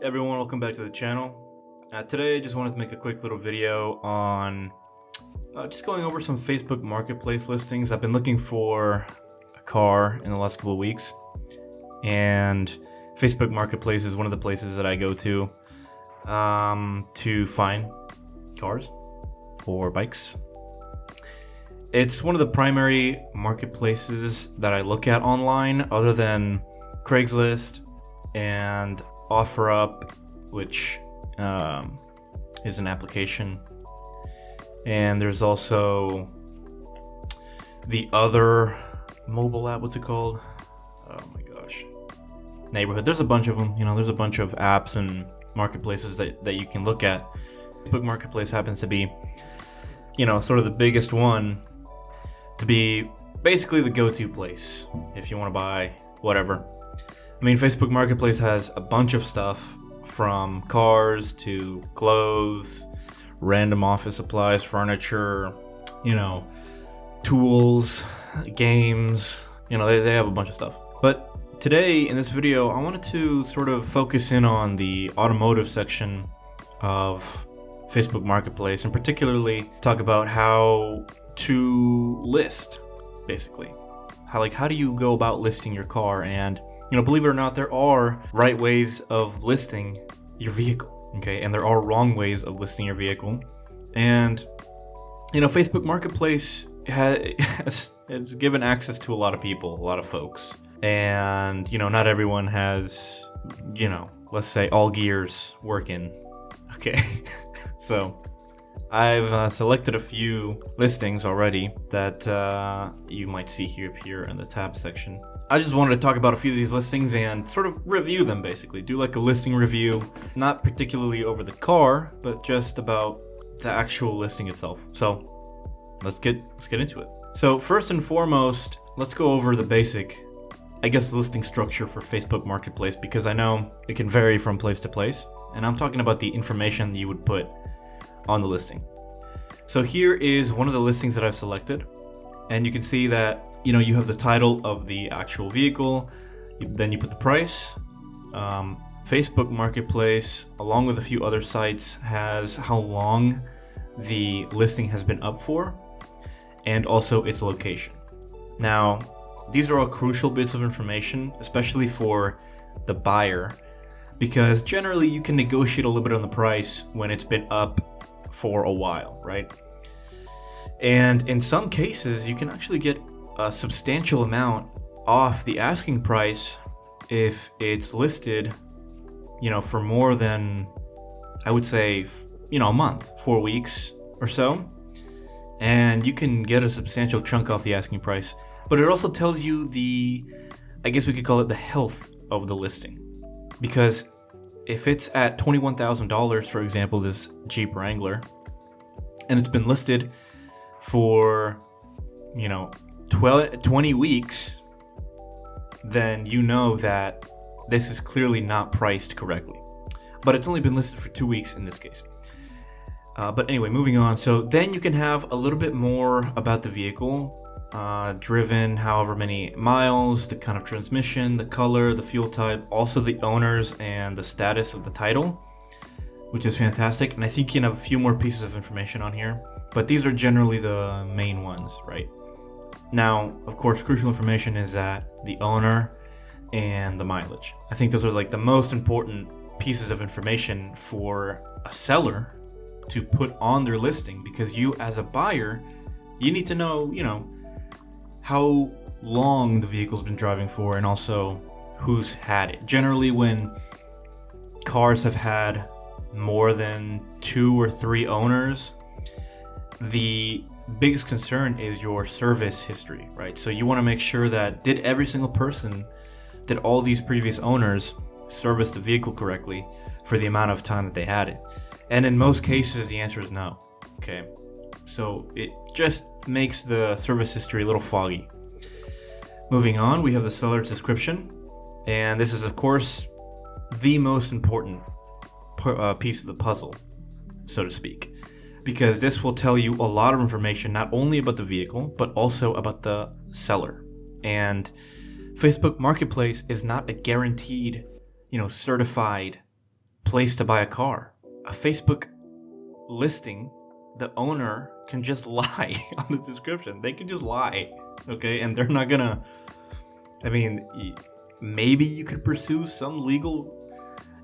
Everyone, welcome back to the channel. Today I just wanted to make a quick little video on just going over some Facebook Marketplace listings. I've been looking for a car in the last couple of weeks, and Facebook Marketplace is one of the places that I go to find cars or bikes. It's one of the primary marketplaces that I look at online, other than Craigslist and OfferUp, which is an application, and there's also the other mobile app. What's it called? Oh my gosh, Neighborhood. There's a bunch of them. There's a bunch of apps and marketplaces that you can look at. Facebook Marketplace happens to be, sort of the biggest one, to be basically the go-to place if you want to buy whatever. I mean, Facebook Marketplace has a bunch of stuff, from cars to clothes, random office supplies, furniture, tools, games, they have a bunch of stuff. But today in this video, I wanted to sort of focus in on the automotive section of Facebook Marketplace, and particularly talk about how to list, basically. How do you go about listing your car? And believe it or not, there are right ways of listing your vehicle, okay? And there are wrong ways of listing your vehicle. And, Facebook Marketplace has given access to a lot of people, a lot of folks. And, not everyone has, let's say all gears working, okay? So I've selected a few listings already that you might see here in the tab section. I just wanted to talk about a few of these listings and sort of review them, basically. Do like a listing review, not particularly over the car, but just about the actual listing itself. So let's get into it. So first and foremost, let's go over the basic, listing structure for Facebook Marketplace, because I know it can vary from place to place, and I'm talking about the information you would put on the listing. So here is one of the listings that I've selected, and you can see that you have the title of the actual vehicle, then you put the price. Facebook Marketplace, along with a few other sites, has how long the listing has been up for, and also its location. Now, these are all crucial bits of information, especially for the buyer, because generally you can negotiate a little bit on the price when it's been up for a while, right? And in some cases, you can actually get a substantial amount off the asking price if it's listed, for more than, I would say, a month, 4 weeks or so. And you can get a substantial chunk off the asking price. But it also tells you we could call it the health of the listing. Because if it's at $21,000, for example, this Jeep Wrangler, and it's been listed for, 20 weeks, then that this is clearly not priced correctly. But it's only been listed for 2 weeks in this case. But anyway, moving on. So then you can have a little bit more about the vehicle, driven however many miles, the kind of transmission, the color, the fuel type, also the owners and the status of the title, which is fantastic. And I think you can have a few more pieces of information on here, but these are generally the main ones, right? Now, of course, crucial information is that the owner and the mileage. I think those are like the most important pieces of information for a seller to put on their listing, because you as a buyer, you need to know, how long the vehicle's been driving for, and also who's had it. Generally, when cars have had more than 2 or 3 owners, the biggest concern is your service history, right? So you want to make sure that did all these previous owners service the vehicle correctly for the amount of time that they had it. And in most cases, the answer is no. Okay, so it just makes the service history a little foggy. Moving on, we have the seller's description, and this is, of course, the most important piece of the puzzle, so to speak, because this will tell you a lot of information, not only about the vehicle, but also about the seller. And Facebook Marketplace is not a guaranteed, certified place to buy a car. A Facebook listing, the owner can just lie on the description. They can just lie, okay? And they're not gonna, I mean, maybe you could pursue some legal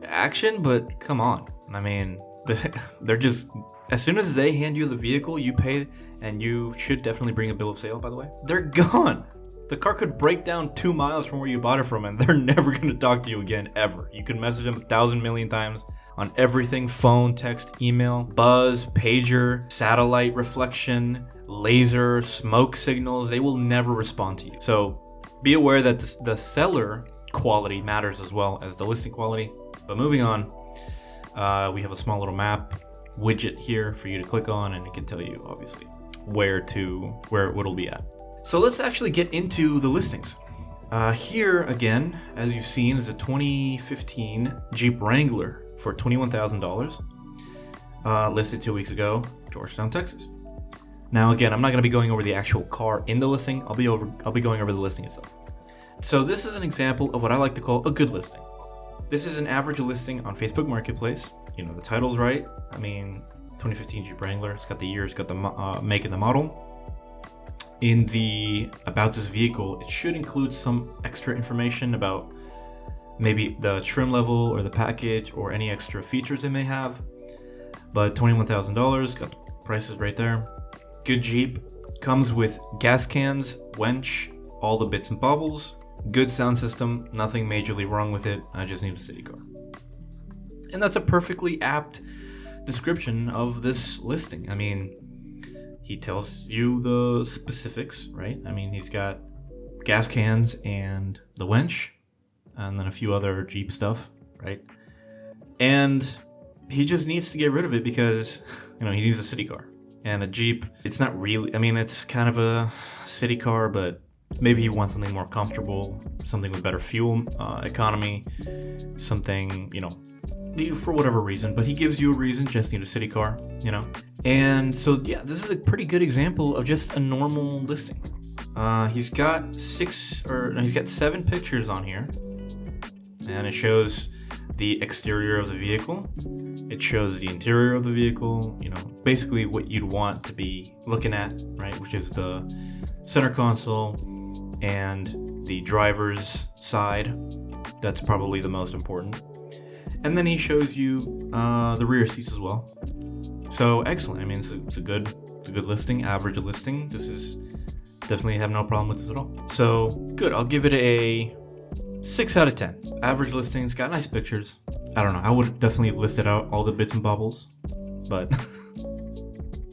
action, but come on. I mean, they're just, as soon as they hand you the vehicle, you pay, and you should definitely bring a bill of sale, by the way. They're gone. The car could break down 2 miles from where you bought it from, and they're never going to talk to you again, ever. You can message them 1,000 million times on everything: phone, text, email, buzz, pager, satellite reflection, laser, smoke signals. They will never respond to you. So be aware that the seller quality matters as well as the listing quality. But moving on, we have a small little map widget here for you to click on, and it can tell you, obviously, where it'll be at. So let's actually get into the listings. Here, again, as you've seen, is a 2015 Jeep Wrangler for $21,000, listed 2 weeks ago, Georgetown, Texas. Now, again, I'm not going to be going over the actual car in the listing. I'll be going over the listing itself. So this is an example of what I like to call a good listing. This is an average listing on Facebook Marketplace. You know, the title's right. I mean, 2015 Jeep Wrangler. It's got the year, it's got the make and the model. In the about this vehicle, it should include some extra information about maybe the trim level or the package or any extra features it may have. But $21,000, got the prices right there. Good Jeep. Comes with gas cans, winch, all the bits and bobbles. Good sound system, nothing majorly wrong with it. I just need a city car. And that's a perfectly apt description of this listing. I mean, he tells you the specifics, right? I mean, he's got gas cans and the winch, and then a few other Jeep stuff, right? And he just needs to get rid of it because, you know, he needs a city car. And a Jeep, it's not really, I mean, it's kind of a city car, but maybe he wants something more comfortable, something with better fuel economy, something, you know, for whatever reason, but he gives you a reason, just need a city car, you know? And so, yeah, this is a pretty good example of just a normal listing. He's got 7 pictures on here, and it shows the exterior of the vehicle. It shows the interior of the vehicle, you know, basically what you'd want to be looking at, right? Which is the center console and the driver's side. That's probably the most important. And then he shows you the rear seats as well. So excellent. I mean, it's a good listing, average listing. This is definitely have no problem with this at all. So good. I'll give it a 6 out of 10. Average listing. It's got nice pictures. I don't know. I would definitely have listed out all the bits and bobbles, but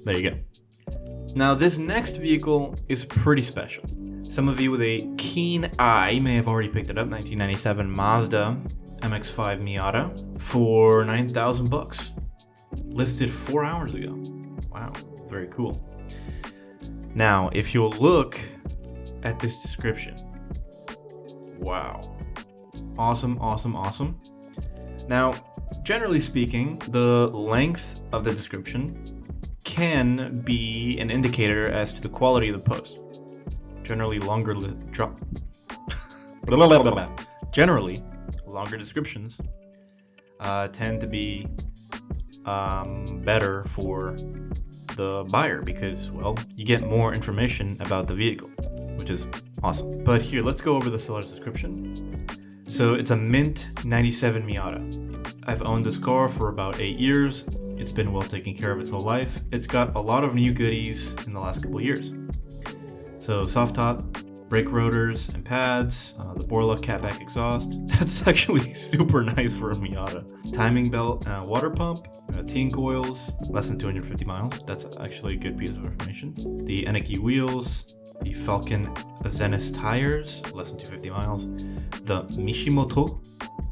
there you go. Now this next vehicle is pretty special. Some of you with a keen eye may have already picked it up. 1997 Mazda MX-5 Miata for $9,000, listed 4 hours ago. Wow, very cool. Now, if you'll look at this description, wow, awesome. Now, generally speaking, the length of the description can be an indicator as to the quality of the post. Generally, longer descriptions tend to be better for the buyer because, well, you get more information about the vehicle, which is awesome. But here, let's go over the seller's description. So it's a mint 97 Miata. I've owned this car for about 8 years. It's been well taken care of its whole life. It's got a lot of new goodies in the last couple of years. So soft top, brake rotors and pads, the Borla catback exhaust. That's actually super nice for a Miata. Timing belt, water pump, teen coils, less than 250 miles. That's actually a good piece of information. The Eneky wheels, the Falcon Zenith tires, less than 250 miles. The Mishimoto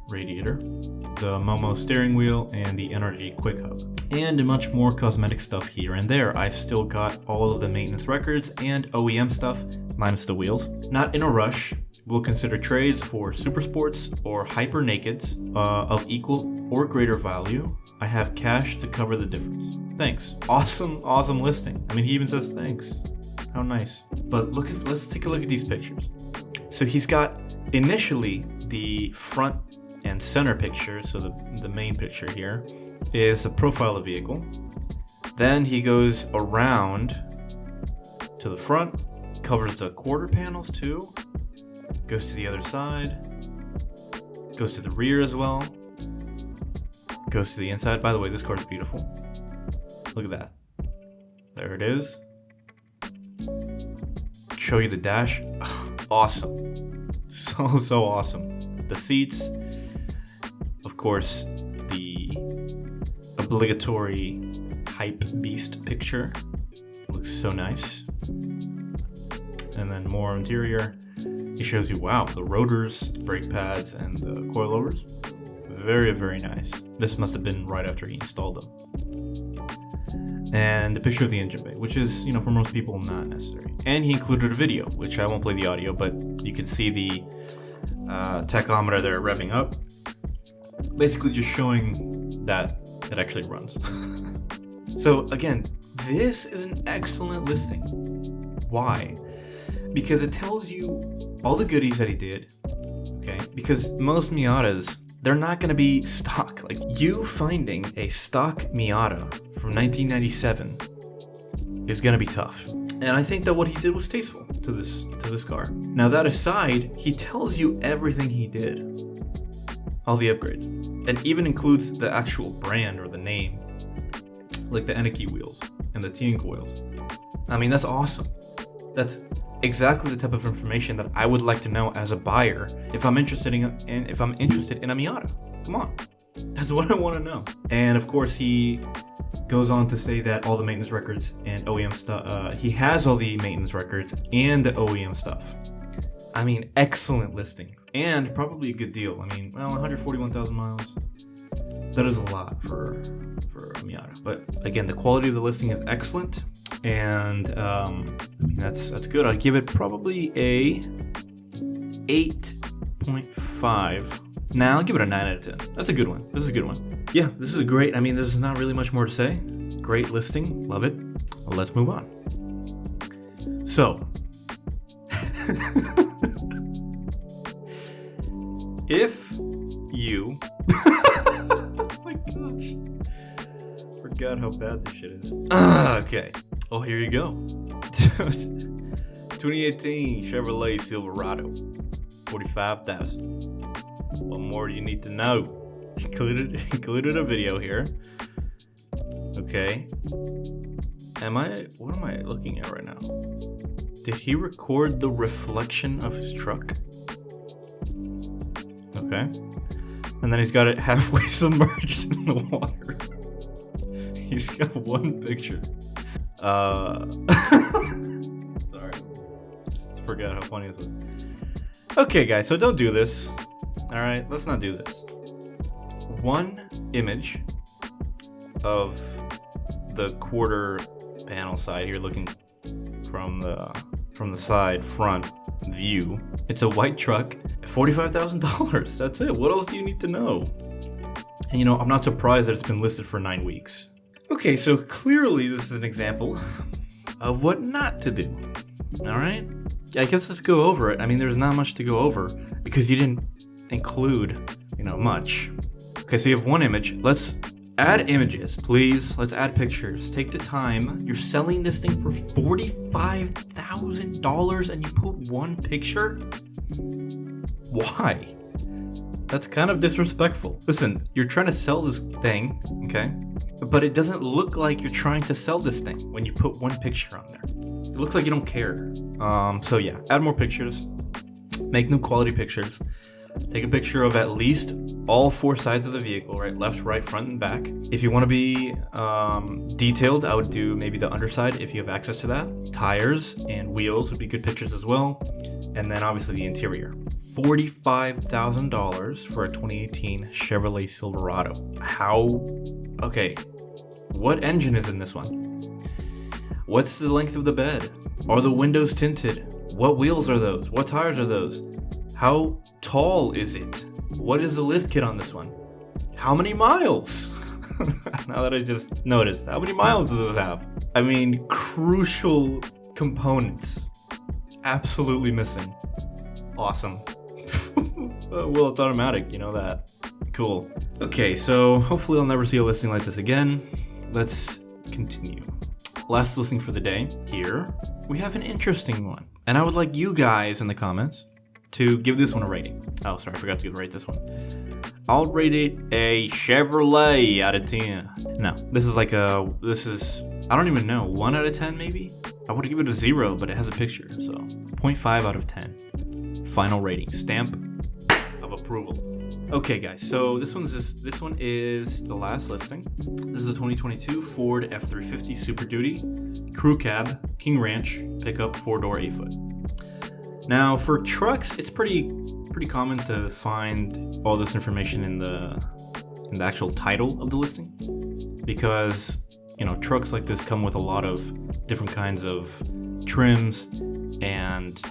radiator, the Momo steering wheel, and the NRG quick hub. And much more cosmetic stuff here and there. I've still got all of the maintenance records and OEM stuff, minus the wheels. Not in a rush. We'll consider trades for super sports or hyper nakeds of equal or greater value. I have cash to cover the difference. Thanks. Awesome listing. I mean, he even says thanks. How nice. But let's take a look at these pictures. So he's got initially the front and center picture, so the main picture here, is the profile of the vehicle. Then he goes around to the front, covers the quarter panels too, goes to the other side, goes to the rear as well, goes to the inside. By the way, this car is beautiful. Look at that. There it is. Show you the dash. Awesome. So awesome. The seats, of course, the obligatory hype beast picture. Looks so nice. And then more interior. He shows you, wow, the rotors, the brake pads, and the coilovers. Very, very nice. This must have been right after he installed them. And the picture of the engine bay, which is, for most people not necessary. And he included a video, which I won't play the audio, but you can see the tachometer there revving up. Basically just showing that it actually runs. So again, this is an excellent listing. Why? Because it tells you all the goodies that he did, okay? Because most Miatas, they're not going to be stock. Like, you finding a stock Miata from 1997 is going to be tough. And I think that what he did was tasteful to this car. Now, that aside, he tells you everything he did. All the upgrades. And even includes the actual brand or the name. Like the Enikki wheels and the Tien coils. I mean, that's awesome. That's exactly the type of information that I would like to know as a buyer if I'm interested in a Miata. Come on, that's what I want to know. And of course, he goes on to say that all the maintenance records and OEM stuff. He has all the maintenance records and the OEM stuff. I mean, excellent listing and probably a good deal. I mean, well, 141,000 miles. That is a lot for a Miata. But again, the quality of the listing is excellent. And I mean, that's good. I'd give it probably a 8.5. Nah, I'll give it a 9 out of 10. That's a good one. This is a good one. Yeah, this is a great. I mean, there's not really much more to say. Great listing. Love it. Well, let's move on. So, if you... oh my gosh. Forgot how bad this shit is. Okay. Oh, here you go. 2018 Chevrolet Silverado, 45,000. What more do you need to know? Included a video here. Okay. What am I looking at right now? Did he record the reflection of his truck? Okay. And then he's got it halfway submerged in the water. He's got one picture. Sorry. Forgot how funny this was. Okay, guys, so don't do this. Alright, let's not do this. One image of the quarter panel side here, looking from the side front view. It's a white truck, $45,000. That's it. What else do you need to know? And I'm not surprised that it's been listed for 9 weeks. Okay, so clearly this is an example of what not to do. Alright? I guess let's go over it. I mean, there's not much to go over because you didn't include, much. Okay, so you have one image. Let's add images, please. Let's add pictures. Take the time. You're selling this thing for $45,000 and you put one picture? Why? That's kind of disrespectful. Listen, you're trying to sell this thing, okay? But it doesn't look like you're trying to sell this thing when you put one picture on there. It looks like you don't care. So yeah, add more pictures. Make new quality pictures. Take a picture of at least all 4 sides of the vehicle, right? Left, right, front, and back. If you want to be detailed, I would do maybe the underside if you have access to that. Tires and wheels would be good pictures as well. And then obviously the interior. $45,000 for a 2018 Chevrolet Silverado. Okay, what engine is in this one? What's the length of the bed? Are the windows tinted? What wheels are those? What tires are those? How tall is it? What is the lift kit on this one? How many miles? Now that I just noticed, how many miles does this have? I mean, crucial components. Absolutely missing. Awesome. Well, it's automatic, you know that. Cool. Okay, so hopefully I'll never see a listing like this again. Let's continue. Last listing for the day. Here, we have an interesting one. And I would like you guys in the comments to give this one a rating. Oh, sorry, I forgot to rate this one. I'll rate it a Chevrolet out of 10. No, this is I don't even know, 1 out of 10 maybe? I would give it a 0, but it has a picture, so 0.5 out of 10. Final rating, stamp of approval. Okay guys, so this one is the last listing. This is a 2022 Ford F350 Super Duty Crew Cab King Ranch pickup 4-door 8-foot. Now for trucks, it's pretty common to find all this information in the actual title of the listing, because trucks like this come with a lot of different kinds of trims and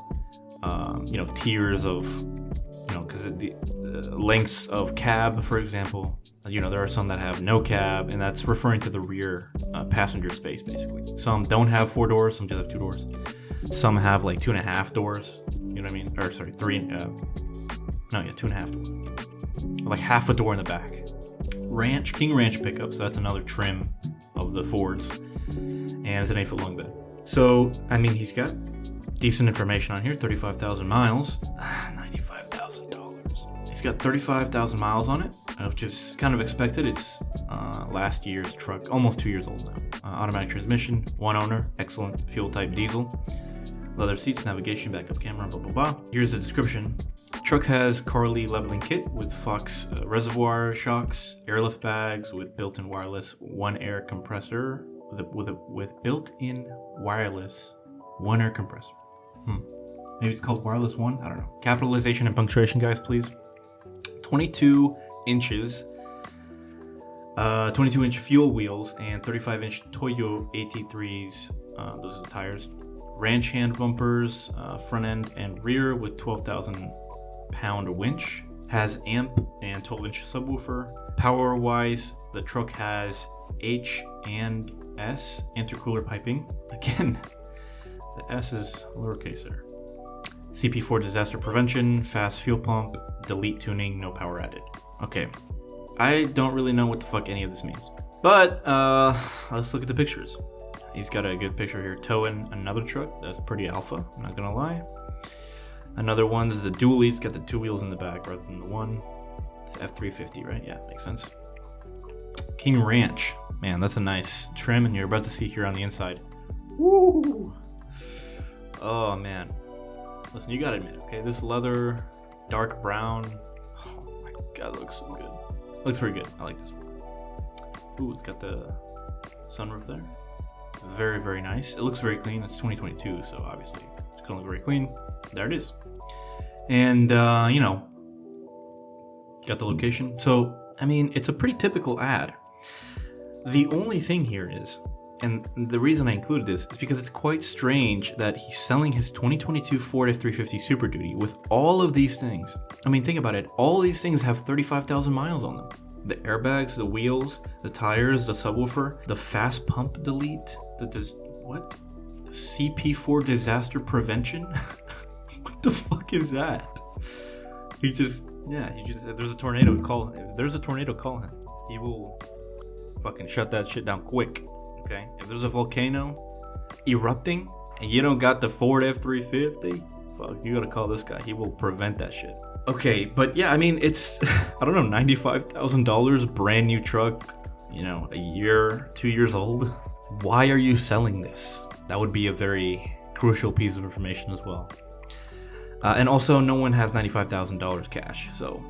tiers of because the lengths of cab, for example. There are some that have no cab, and that's referring to the rear passenger space basically. Some don't have 4 doors, some just have 2 doors. Some have like 2.5 doors. You know what I mean? Or sorry, 3. 2.5 doors. Like half a door in the back. King Ranch pickup, so that's another trim of the Fords, and it's an 8-foot long bed. So I mean, he's got decent information on here. 35,000 miles, $95,000. He's got 35,000 miles on it, which is kind of expected. It's last year's truck, almost 2 years old now. Automatic transmission, 1 owner, excellent fuel type diesel, leather seats, navigation, backup camera, blah blah blah. Here's the description. Truck has Carly leveling kit with Fox reservoir shocks, airlift bags with built-in wireless 1 air compressor with built-in wireless 1 air compressor. Maybe it's called wireless 1. I don't know. Capitalization and punctuation, guys, please. 22 inches, 22-inch fuel wheels, and 35-inch Toyo AT3s. Those are the tires. Ranch hand bumpers, front end and rear with 12,000-pound winch. Has amp and 12-inch subwoofer. Power-wise, the truck has H&S intercooler piping. Again, the S is lowercase there. CP4 disaster prevention, fast fuel pump, delete tuning, no power added. Okay, I don't really know what the fuck any of this means. But let's look at the pictures. He's got a good picture here towing another truck. That's pretty alpha, I'm not gonna lie. Another one, this is a dually. It's got the 2 wheels in the back rather than the 1. It's F350, right? Yeah, makes sense. King Ranch. Man, that's a nice trim, and you're about to see here on the inside. Woo! Oh, man. Listen, you gotta admit, okay, this leather, dark brown. Oh my god, it looks so good. Looks very good. I like this one. Ooh, it's got the sunroof there. Very, very nice. It looks very clean. It's 2022, so obviously it's gonna look very clean. There it is. And, got the location. So, I mean, it's a pretty typical ad. The only thing here is, and the reason I included this is because it's quite strange that he's selling his 2022 Ford F350 Super Duty with all of these things. I mean, think about it. All these things have 35,000 miles on them. The airbags, the wheels, the tires, the subwoofer, the fast pump delete, the CP4 disaster prevention? What the fuck is that? If there's a tornado, call him. If there's a tornado, call him. He will fucking shut that shit down quick. Okay? If there's a volcano erupting and you don't got the Ford F350, fuck, you gotta call this guy. He will prevent that shit. Okay, but yeah, I mean, it's, I don't know, $95,000, brand new truck, a year, 2 years old. Why are you selling this? That would be a very crucial piece of information as well. And also, no one has $95,000 cash, so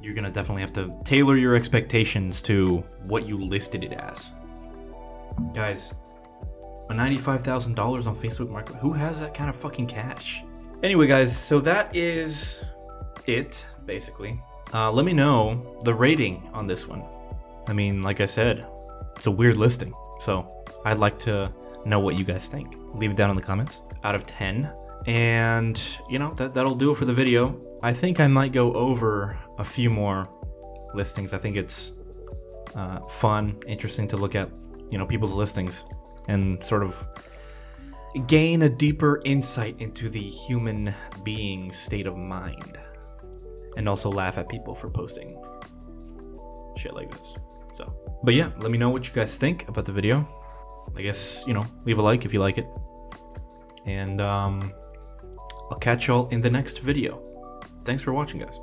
you're gonna definitely have to tailor your expectations to what you listed it as. Guys, $95,000 on Facebook Market, who has that kind of fucking cash? Anyway, guys, so that is it, basically. Let me know the rating on this one. I mean, like I said, it's a weird listing, so I'd like to know what you guys think. Leave it down in the comments. Out of 10. And, that'll do it for the video. I think I might go over a few more listings. I think it's fun, interesting to look at, people's listings and sort of gain a deeper insight into the human being's state of mind. And also laugh at people for posting shit like this. So, but yeah, let me know what you guys think about the video. I guess, you know, leave a like if you like it. And I'll catch y'all in the next video. Thanks for watching, guys.